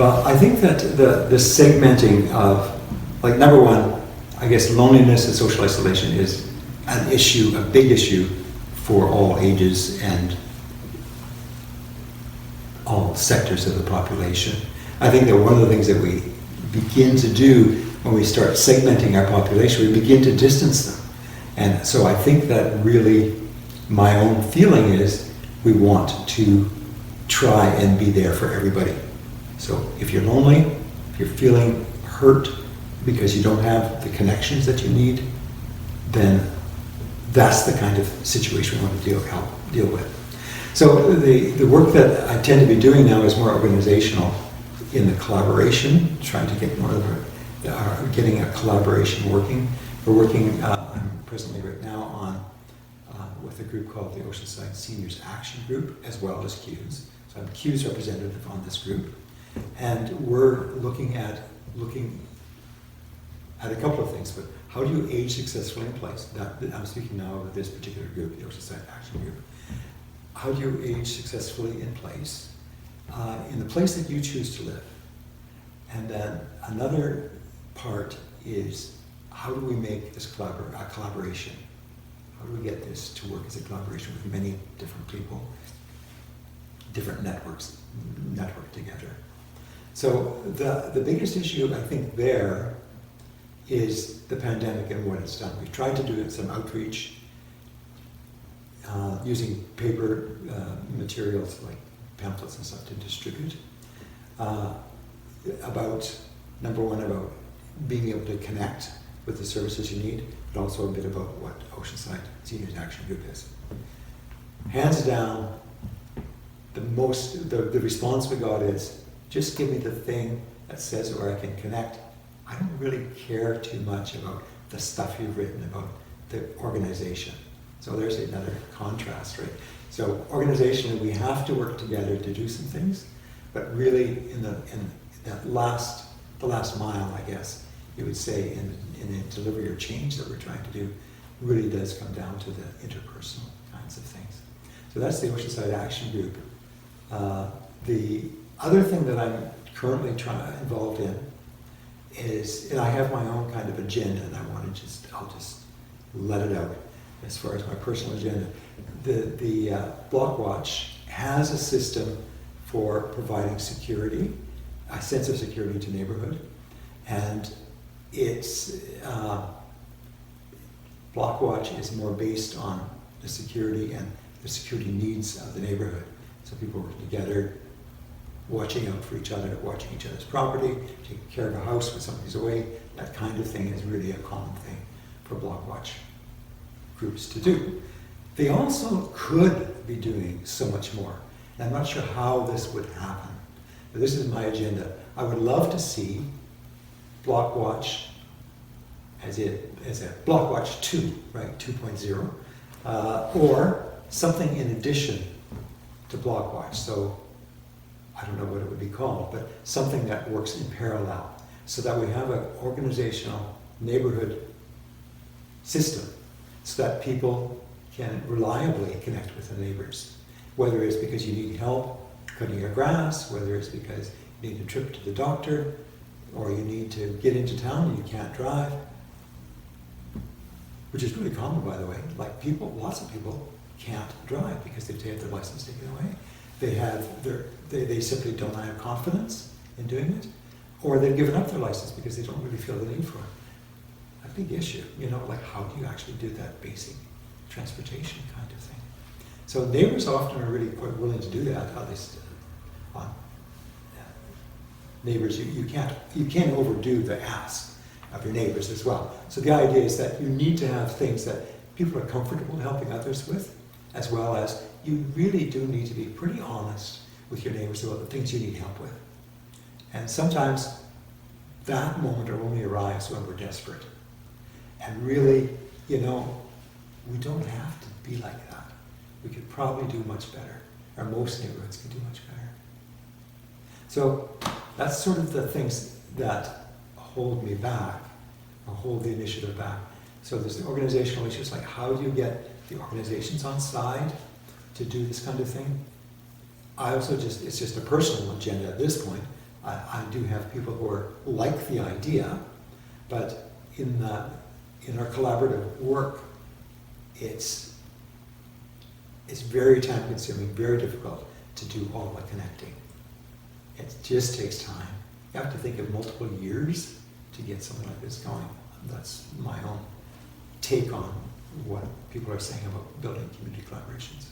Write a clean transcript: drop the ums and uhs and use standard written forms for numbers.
Well, I think that the segmenting of, like, number one, I guess loneliness and social isolation is an issue, a big issue for all ages and all sectors of the population. I think that one of the things that we begin to do when we start segmenting our population, we begin to distance them. And so I think that really my own feeling is we want to try and be there for everybody. So if you're lonely, if you're feeling hurt because you don't have the connections that you need, then that's the kind of situation we want to help deal with. So the work that I tend to be doing now is more organizational in the collaboration, trying to get more of getting a collaboration working. We're working, I'm presently right now on with a group called the Oceanside Seniors Action Group, as well as CUES. So I'm CUES representative on this group. And we're looking at a couple of things, but how do you age successfully in place? I'm speaking now of this particular group, the Oceanside Action Group. How do you age successfully in place, in the place that you choose to live? And then another part is, how do we make this a collaboration? How do we get this to work as a collaboration with many different people, different networks, network together? So the biggest issue, I think, there is the pandemic and what it's done. We've tried to do some outreach using paper materials like pamphlets and stuff to distribute about, number one, about being able to connect with the services you need, but also a bit about what Oceanside Seniors Action Group is. Hands down, the response we got is, just give me the thing that says where I can connect. I don't really care too much about the stuff you've written about the organization. So there's another contrast, right? So organizationally, we have to work together to do some things, but really in the last mile, I guess, you would say, in the delivery or change that we're trying to do, really does come down to the interpersonal kinds of things. So that's the Oceanside Action Group. The other thing that I'm currently involved in is, and I have my own kind of agenda, and I'll just let it out as far as my personal agenda. The Block Watch has a system for providing security, a sense of security to neighborhood, and it's Block Watch is more based on the security and the security needs of the neighborhood. So people work together, watching out for each other, watching each other's property, taking care of a house when somebody's away. That kind of thing is really a common thing for Block Watch groups to do. They also could be doing so much more. And I'm not sure how this would happen, but this is my agenda. I would love to see Block Watch as a Block Watch 2, right, 2.0, or something in addition to Block Watch. So I don't know what it would be called, but something that works in parallel, so that we have an organizational neighborhood system, so that people can reliably connect with the neighbors, whether it's because you need help cutting your grass, whether it's because you need a trip to the doctor, or you need to get into town and you can't drive, which is really common, by the way. Like lots of people can't drive because they've had their license taken away. They simply don't have confidence in doing it, or they've given up their license because they don't really feel the need for it. A big issue, like how do you actually do that basic transportation kind of thing? So neighbors often are really quite willing to do that, at least on neighbors. You can't overdo the ask of your neighbors as well. So the idea is that you need to have things that people are comfortable helping others with, as well as you really do need to be pretty honest with your neighbors about the things you need help with. And sometimes that moment only arrives when we're desperate. And really, we don't have to be like that. We could probably do much better, or most neighborhoods could do much better. So that's sort of the things that hold me back, or hold the initiative back. So there's the organizational issues, like how do you get the organizations on side to do this kind of thing? I also it's just a personal agenda at this point, I do have people who are like the idea, but in our collaborative work, it's very time consuming, very difficult to do all the connecting. It just takes time. You have to think of multiple years to get something like this going. That's my own take on what people are saying about building community collaborations.